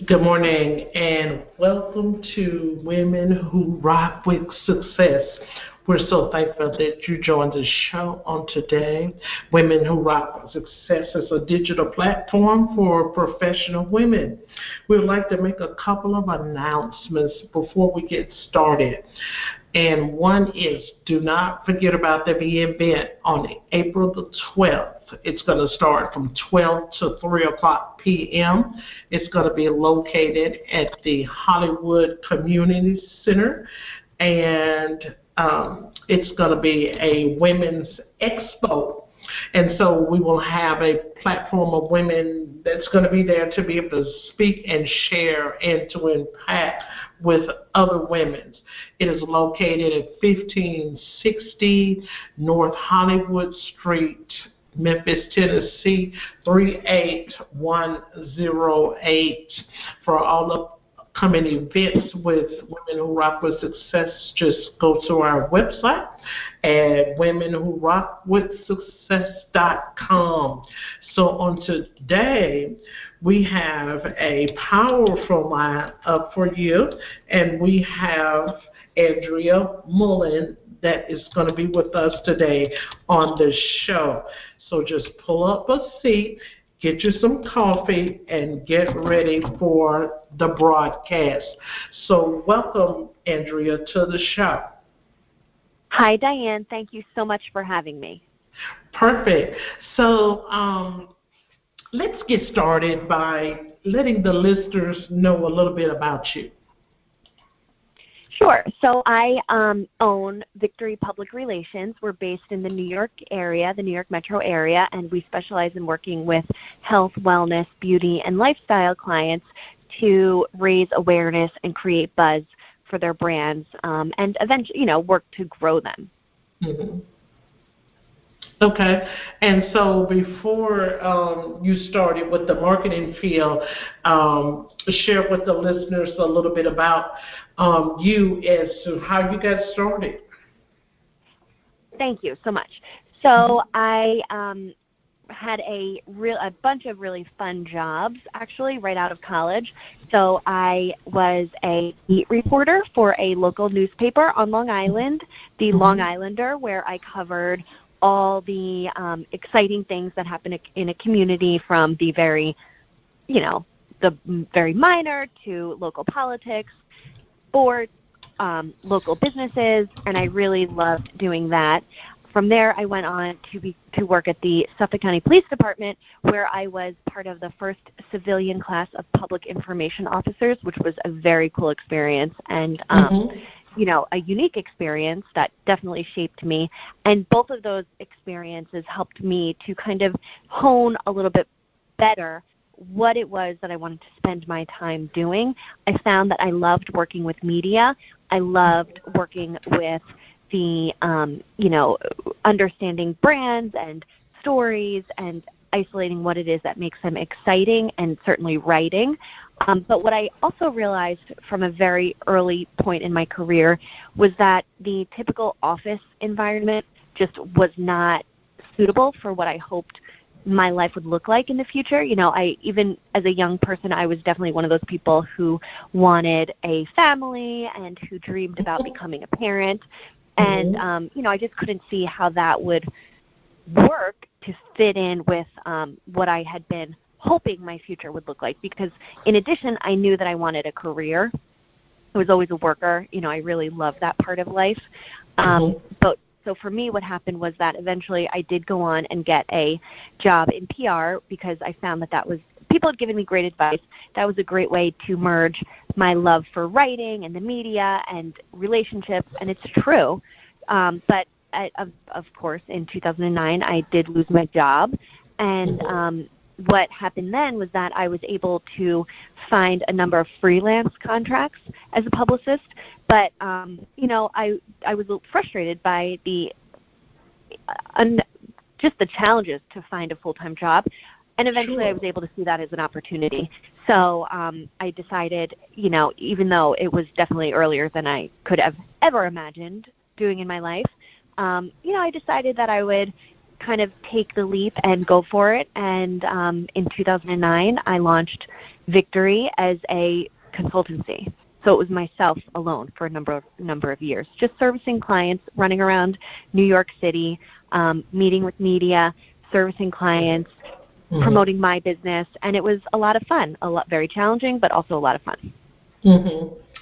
Good morning and welcome to Women Who Rock with Success. We're so thankful that you joined the show on today. Women Who Rock with Success is a digital platform for professional women. We would like to make a couple of announcements before we get started. And one is, do not forget about the event on April the 12th. It's going to start from 12 to 3 o'clock p.m. It's going to be located at the Hollywood Community Center, and it's going to be a women's expo. And so we will have a platform of women that's going to be there to be able to speak and share and to impact with other women. It is located at 1560 North Hollywood Street, Memphis, Tennessee, 38108. For all the upcoming events with Women Who Rock with Success, just go to our website at womenwhorockwithsuccess.com. So on today, we have a powerful line up for you, and we have Andrea Mullan that is going to be with us today on the show. So just pull up a seat, get you some coffee, and get ready for the broadcast. So welcome, Andrea, to the show. Hi, Diane. Thank you so much for having me. Perfect. So let's get started by letting the listeners know a little bit about you. Sure. So I own Victory Public Relations. We're based in the New York area, the New York metro area, and we specialize in working with health, wellness, beauty, and lifestyle clients to raise awareness and create buzz for their brands, and eventually, work to grow them. Mm-hmm. Okay, and so before you started with the marketing field, share with the listeners a little bit about you as to how you got started. Thank you so much. So I had a bunch of really fun jobs, actually, right out of college. So I was a beat reporter for a local newspaper on Long Island, the Long Islander, where I covered all the exciting things that happen in a community, from the very minor to local politics, sports, local businesses, and I really loved doing that. From there, I went on to work at the Suffolk County Police Department, where I was part of the first civilian class of public information officers, which was a very cool experience and a unique experience that definitely shaped me. And both of those experiences helped me to kind of hone a little bit better what it was that I wanted to spend my time doing. I found that I loved working with media. I loved working with the, understanding brands and stories and isolating what it is that makes them exciting, and certainly writing. But what I also realized from a very early point in my career was that the typical office environment just was not suitable for what I hoped my life would look like in the future. Even as a young person, I was definitely one of those people who wanted a family and who dreamed about becoming a parent. And, I just couldn't see how that would work to fit in with what I had been hoping my future would look like. Because in addition, I knew that I wanted a career. I was always a worker. I really loved that part of life. So for me, what happened was that eventually I did go on and get a job in PR, because I found that was, people had given me great advice. That was a great way to merge my love for writing and the media and relationships, and it's true. But of course, in 2009, I did lose my job, and what happened then was that I was able to find a number of freelance contracts as a publicist, but I was a little frustrated by just the challenges to find a full-time job, and eventually I was able to see that as an opportunity. So I decided, even though it was definitely earlier than I could have ever imagined doing in my life, I decided that I would kind of take the leap and go for it. And in 2009, I launched Victory as a consultancy. So it was myself alone for a number of years, just servicing clients, running around New York City, meeting with media, servicing clients, promoting my business, and it was a lot of fun. Very challenging, but also a lot of fun.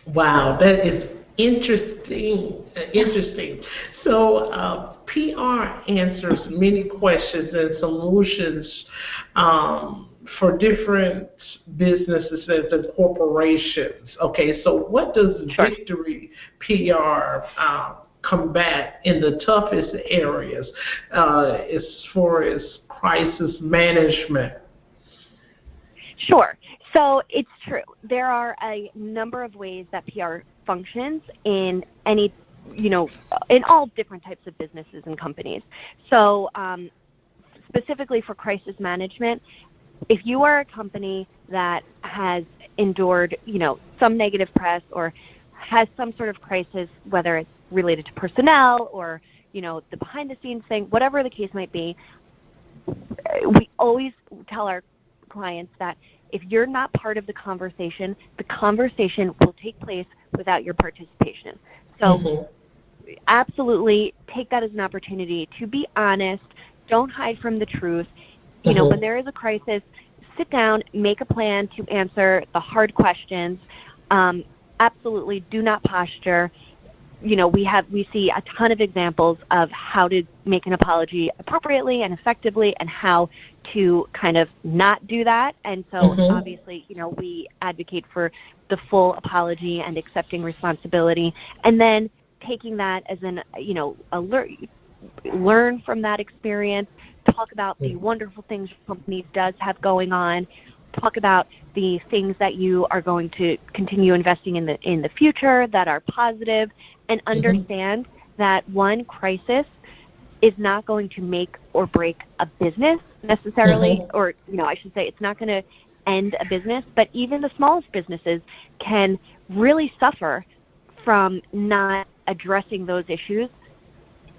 Wow, that is interesting. Interesting. So PR answers many questions and solutions for different businesses and corporations. Okay, so what does Victory PR combat in the toughest areas as far as crisis management? Sure. So it's true. There are a number of ways that PR functions in any, in all different types of businesses and companies. So specifically for crisis management, if you are a company that has endured, some negative press or has some sort of crisis, whether it's related to personnel or, the behind-the-scenes thing, whatever the case might be, we always tell our clients that if you're not part of the conversation will take place without your participation. So absolutely take that as an opportunity to be honest. Don't hide from the truth. When there is a crisis, sit down, make a plan to answer the hard questions. Absolutely do not posture. We see a ton of examples of how to make an apology appropriately and effectively and how to kind of not do that. And so obviously, we advocate for the full apology and accepting responsibility, and then taking that as an, learn from that experience, talk about the wonderful things your company does have going on, talk about the things that you are going to continue investing in the future that are positive, and understand that one crisis is not going to make or break a business necessarily, or I should say it's not going to end a business, but even the smallest businesses can really suffer from not addressing those issues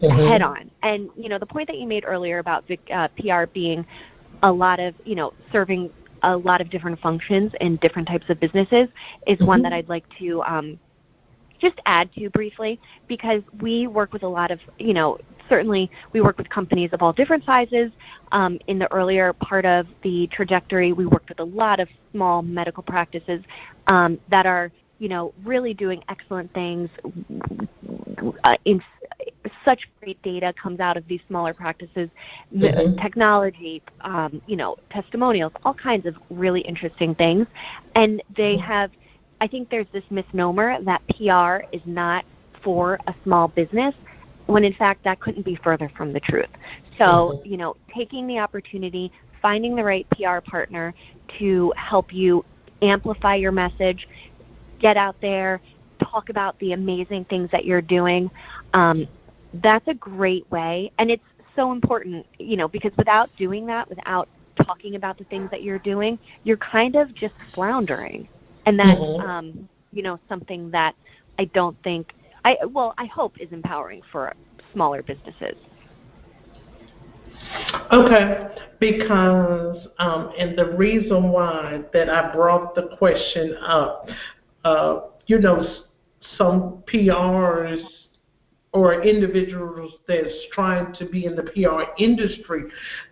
head on. And the point that you made earlier about PR being a lot of serving a lot of different functions in different types of businesses is one that I'd like to just add to briefly, because we work with a lot of, certainly we work with companies of all different sizes. In the earlier part of the trajectory, we worked with a lot of small medical practices that are, really doing excellent things. Such great data comes out of these smaller practices, the technology, testimonials, all kinds of really interesting things. And they have, I think there's this misnomer that PR is not for a small business, when in fact that couldn't be further from the truth. So, taking the opportunity, finding the right PR partner to help you amplify your message, get out there, talk about the amazing things that you're doing. That's a great way, and it's so important, because without doing that, without talking about the things that you're doing, you're kind of just floundering, and that's something that I don't think I hope is empowering for smaller businesses. Okay, because and the reason why that I brought the question up, some PRs or individuals that's trying to be in the PR industry,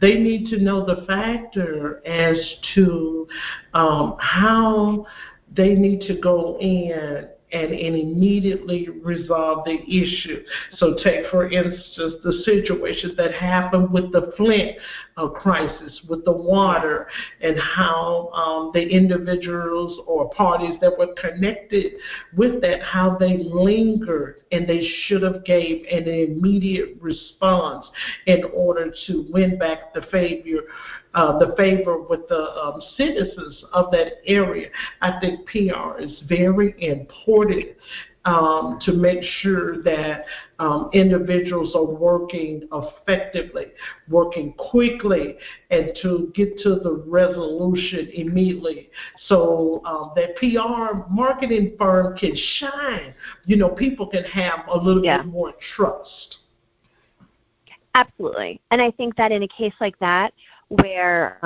they need to know the factor as to how they need to go in and immediately resolve the issue. So take, for instance, the situation that happened with the Flint crisis, with the water, and how the individuals or parties that were connected with that, how they lingered, and they should have gave an immediate response in order to win back the favor with the citizens of that area. I think PR is very important to make sure that individuals are working effectively, working quickly, and to get to the resolution immediately, so that PR marketing firm can shine. People can have a little bit more trust. Absolutely. And I think that in a case like that where,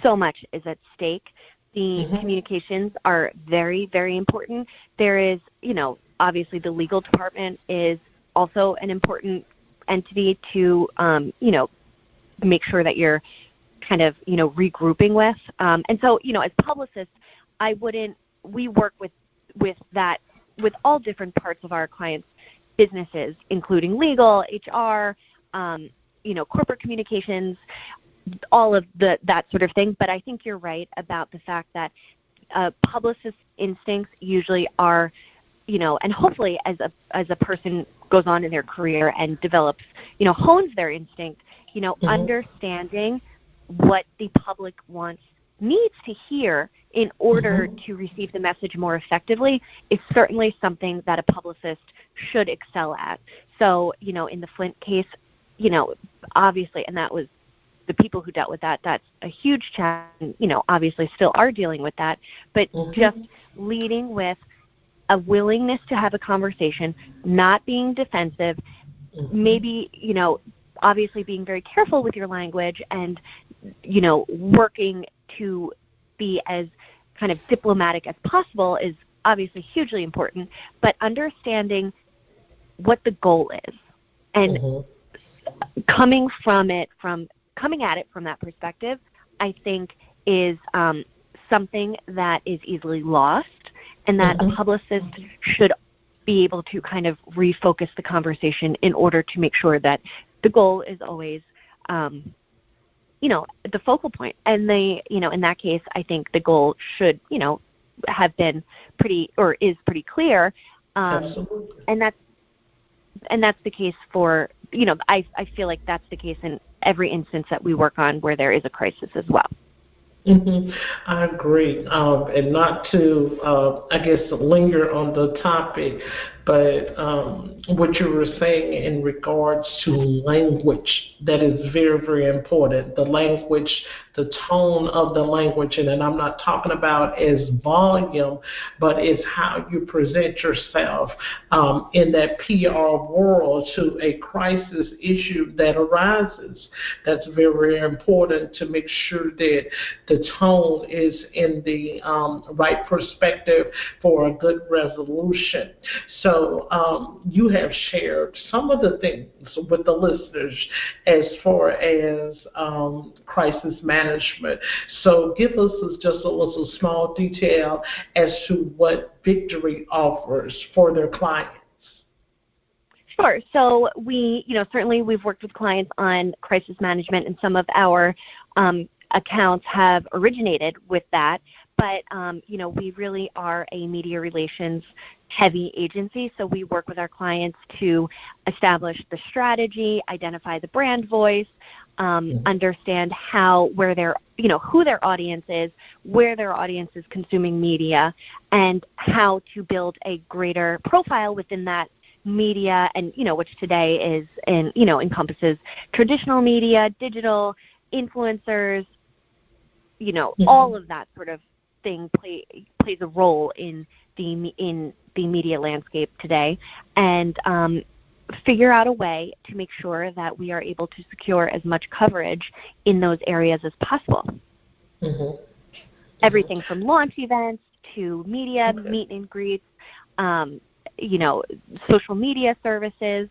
so much is at stake, the communications are very, very important. There is, obviously the legal department is also an important entity to, make sure that you're kind of, regrouping with. And so, as publicists, we work with that, with all different parts of our clients' businesses, including legal, HR, corporate communications, all of that sort of thing. But I think you're right about the fact that publicist instincts usually are, and hopefully as a person goes on in their career and develops, hones their instinct, understanding what the public needs to hear in order to receive the message more effectively is certainly something that a publicist should excel at. So, in the Flint case, obviously, and that was the people who dealt with that, that's a huge challenge, obviously still are dealing with that, but just leading with a willingness to have a conversation, not being defensive, maybe, obviously being very careful with your language and, working to be as kind of diplomatic as possible is obviously hugely important, but understanding what the goal is and coming at it from that perspective, I think is something that is easily lost, and that a publicist should be able to kind of refocus the conversation in order to make sure that the goal is always, the focal point. And in that case, I think the goal should, have been is pretty clear. Absolutely. And that's the case for, I feel like that's the case in every instance that we work on where there is a crisis as well. I agree. And not to, linger on the topic, but what you were saying in regards to language, that is very, very important. The language, the tone of the language, and I'm not talking about as volume, but it's how you present yourself in that PR world to a crisis issue that arises. That's very, very important to make sure that the tone is in the right perspective for a good resolution. So you have shared some of the things with the listeners as far as crisis management. So give us just a little small detail as to what Victory offers for their clients. Sure. So certainly we've worked with clients on crisis management, and some of our accounts have originated with that. But, we really are a media relations heavy agency. So we work with our clients to establish the strategy, identify the brand voice, understand who their audience is, where their audience is consuming media, and how to build a greater profile within that media, and which today is encompasses traditional media, digital, influencers, all of that sort of thing plays a role in the media landscape today, and figure out a way to make sure that we are able to secure as much coverage in those areas as possible. Everything from launch events to media, meet and greets, social media services,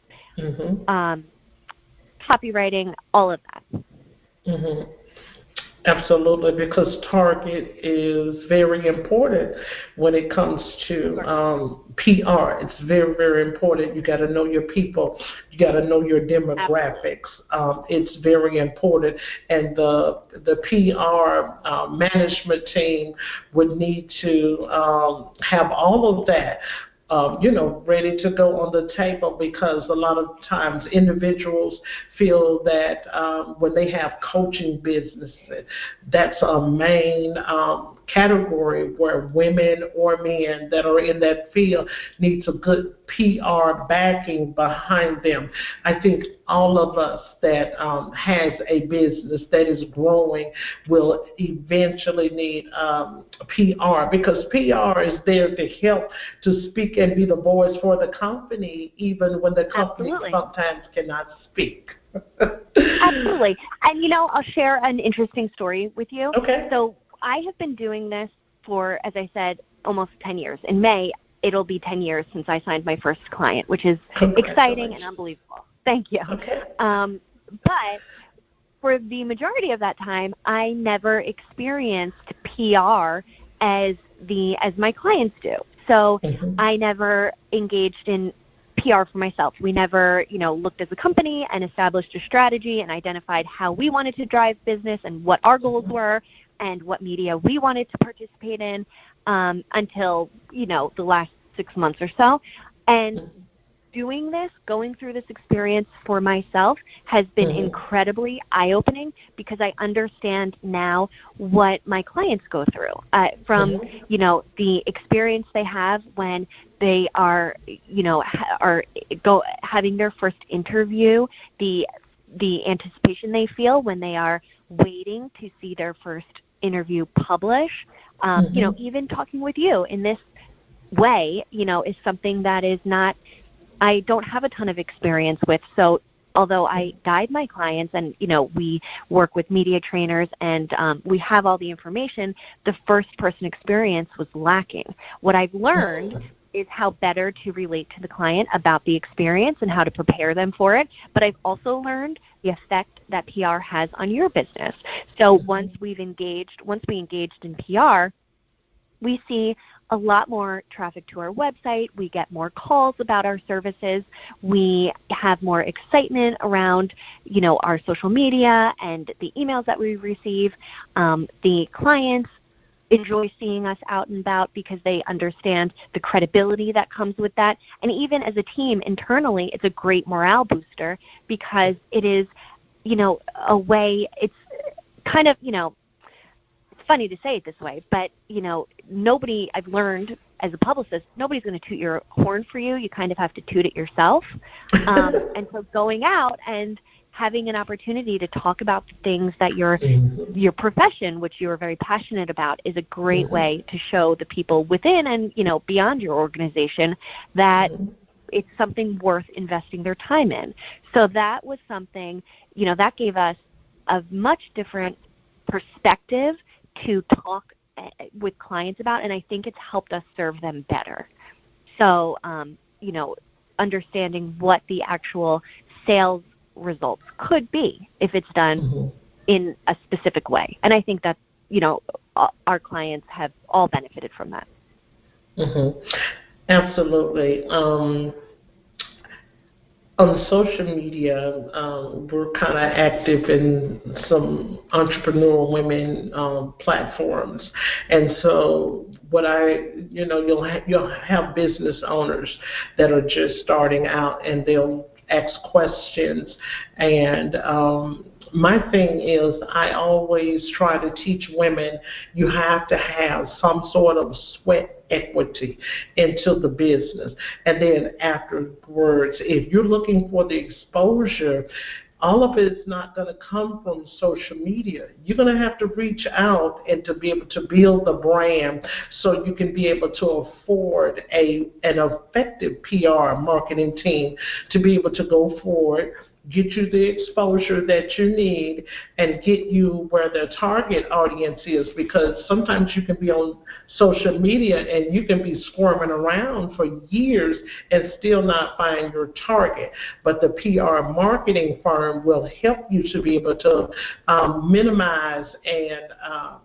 copywriting, all of that. Absolutely, because target is very important when it comes to PR. It's very, very important. You got to know your people. You got to know your demographics. It's very important, and the PR management team would need to have all of that ready to go on the table, because a lot of times individuals feel that when they have coaching businesses, that's a main category where women or men that are in that field needs a good PR backing behind them. I think all of us that has a business that is growing will eventually need PR, because PR is there to help to speak and be the voice for the company, even when the company sometimes cannot speak. Absolutely. And, I'll share an interesting story with you. Okay. So I have been doing this for, as I said, almost 10 years. In May, it'll be 10 years since I signed my first client, which is exciting and unbelievable. Thank you. Okay. But for the majority of that time, I never experienced PR as my clients do. So I never engaged in PR for myself. We never, looked as a company and established a strategy and identified how we wanted to drive business and what our goals were and what media we wanted to participate in until, the last 6 months or so. And doing this, going through this experience for myself has been incredibly eye-opening, because I understand now what my clients go through from, the experience they have when they are, having their first interview, the anticipation they feel when they are waiting to see their first interview publish, even talking with you in this way, is something that is not, I don't have a ton of experience with. So although I guide my clients and, we work with media trainers and we have all the information, the first person experience was lacking. What I've learned is how better to relate to the client about the experience and how to prepare them for it. But I've also learned the effect that PR has on your business. So once we engaged in PR, we see a lot more traffic to our website. We get more calls about our services. We have more excitement around, our social media and the emails that we receive. The clients enjoy seeing us out and about because they understand the credibility that comes with that. And even as a team internally, it's a great morale booster, because it is, a way, it's kind of, funny to say it this way, but, nobody, I've learned as a publicist, nobody's going to toot your horn for you. You kind of have to toot it yourself. And so going out and having an opportunity to talk about the things that your profession, which you are very passionate about, is a great way to show the people within and, beyond your organization that it's something worth investing their time in. So that was something, that gave us a much different perspective to talk with clients about, and I think it's helped us serve them better. So, understanding what the actual sales results could be if it's done in a specific way. And I think that, our clients have all benefited from that. Absolutely. On social media, we're kind of active in some entrepreneurial women platforms, and so you'll have business owners that are just starting out, and they'll ask questions, and my thing is, I always try to teach women you have to have some sort of sweat equity into the business. And then afterwards, if you're looking for the exposure, all of it is not going to come from social media. You're going to have to reach out and to be able to build the brand so you can be able to afford an effective PR marketing team to be able to go forward, get you the exposure that you need, and get you where the target audience is, because sometimes you can be on social media and you can be squirming around for years and still not find your target. But the PR marketing firm will help you to be able to minimize and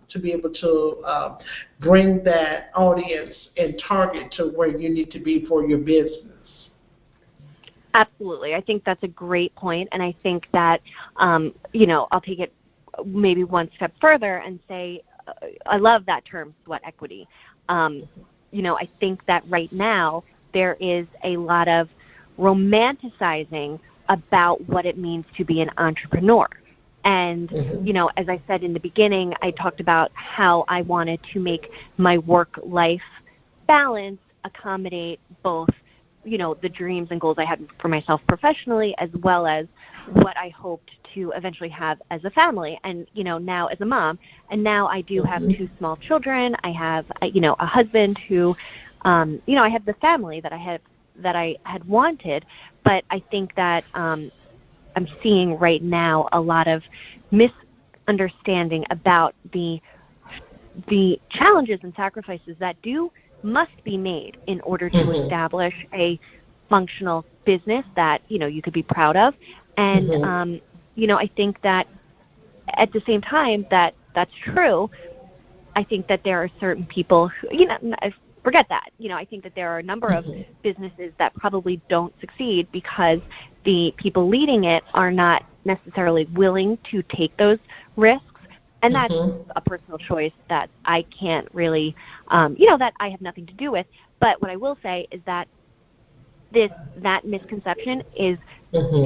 to be able to bring that audience and target to where you need to be for your business. Absolutely. I think that's a great point, and I think that, I'll take it maybe one step further and say I love that term, sweat equity. I think that right now there is a lot of romanticizing about what it means to be an entrepreneur. And, as I said in the beginning, I talked about how I wanted to make my work-life balance accommodate both, the dreams and goals I had for myself professionally, as well as what I hoped to eventually have as a family and, now as a mom. And now I do have 2 small children. I have, a husband who, I have the family that I had wanted. But I think that I'm seeing right now a lot of misunderstanding about the challenges and sacrifices that must be made in order to establish a functional business that, you could be proud of. And, I think that at the same time that that's true, I think that there are certain people who, forget that. I think that there are a number of businesses that probably don't succeed because the people leading it are not necessarily willing to take those risks. And that's a personal choice that I can't really, that I have nothing to do with. But what I will say is that that misconception is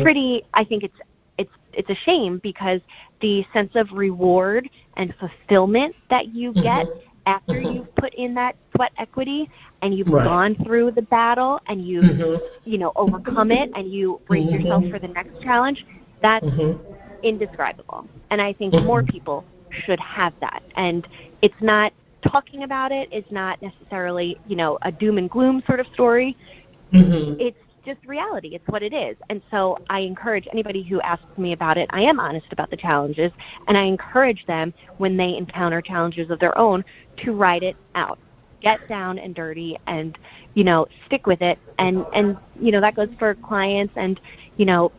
pretty, I think it's a shame, because the sense of reward and fulfillment that you get after you've put in that sweat equity and you've gone through the battle and you've, overcome it and you brace yourself for the next challenge, that's indescribable. And I think more people should have that. And it's not talking about it. It's not necessarily, a doom and gloom sort of story. It's just reality. It's what it is. And so I encourage anybody who asks me about it, I am honest about the challenges, and I encourage them when they encounter challenges of their own to write it out. Get down and dirty and, stick with it. And that goes for clients and,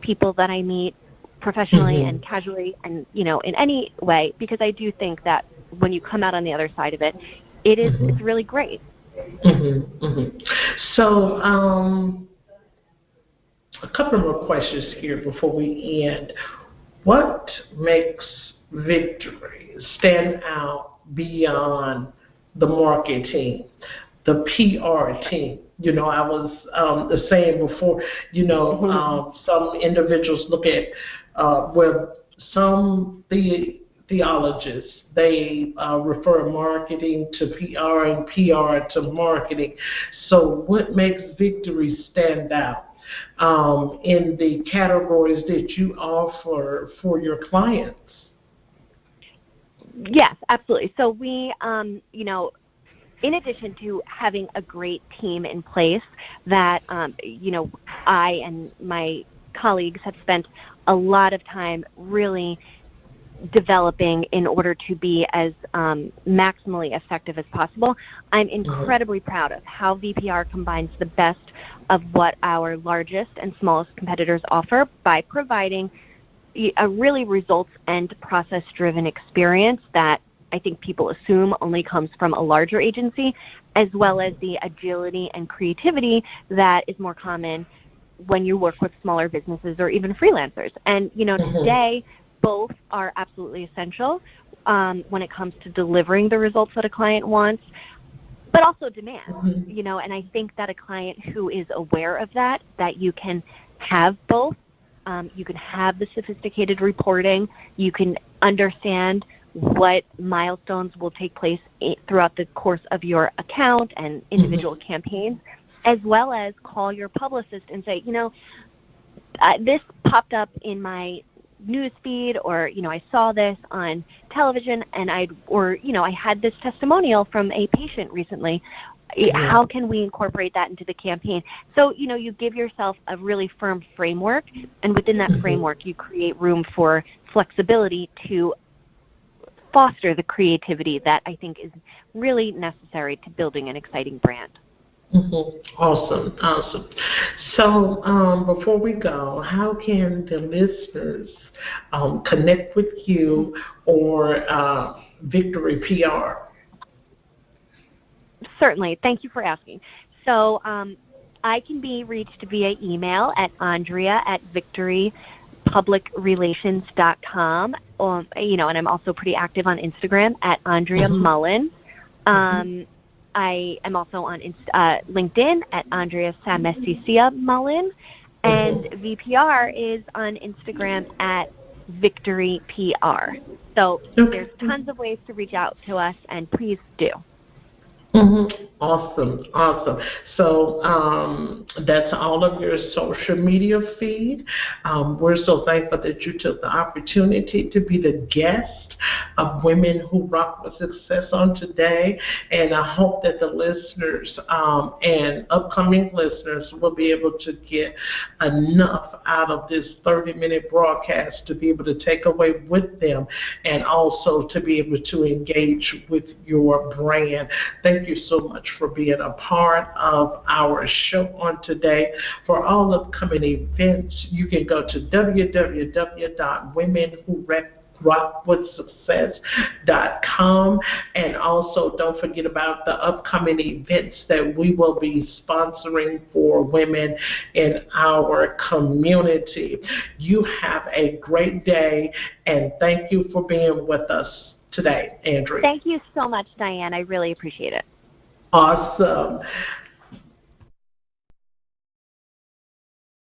people that I meet professionally and casually and, in any way, because I do think that when you come out on the other side of it, it's really great. So, a couple more questions here before we end. What makes Victory stand out beyond the marketing, the PR team? I was saying before, some individuals look at, some theologians, they refer marketing to PR and PR to marketing. So what makes Victory stand out in the categories that you offer for your clients? Yes, absolutely. So we, in addition to having a great team in place that, I and my colleagues have spent a lot of time really developing in order to be as maximally effective as possible, I'm incredibly proud of how VPR combines the best of what our largest and smallest competitors offer by providing a really results and process-driven experience that I think people assume only comes from a larger agency, as well as the agility and creativity that is more common when you work with smaller businesses or even freelancers. And, today, both are absolutely essential when it comes to delivering the results that a client wants, but also demand, and I think that a client who is aware of that you can have both. You can have the sophisticated reporting. You can understand what milestones will take place throughout the course of your account and individual campaigns, as well as call your publicist and say, this popped up in my news feed, or I saw this on television, and I had this testimonial from a patient recently. How can we incorporate that into the campaign? So, you give yourself a really firm framework, and within that framework, you create room for flexibility to foster the creativity that I think is really necessary to building an exciting brand. Awesome. So before we go, how can the listeners connect with you or Victory PR? Certainly. Thank you for asking. So I can be reached via email at andrea@victorypublicrelations.com. And I'm also pretty active on Instagram at Andrea Mullan. I am also on LinkedIn at Andrea Samesicia Mullan. And VPR is on Instagram at Victory PR. So there's tons of ways to reach out to us, and please do. Awesome, awesome. So that's all of your social media feed. We're so thankful that you took the opportunity to be the guest of Women Who Rock with Success on today, and I hope that the listeners and upcoming listeners will be able to get enough out of this 30-minute broadcast to be able to take away with them, and also to be able to engage with your brand. Thank you so much for being a part of our show on today. For all upcoming events, you can go to www.womenwhorockWithSuccess.com, and also don't forget about the upcoming events that we will be sponsoring for women in our community. You have a great day, and thank you for being with us today, Andrea. Thank you so much, Diane. I really appreciate it. Awesome.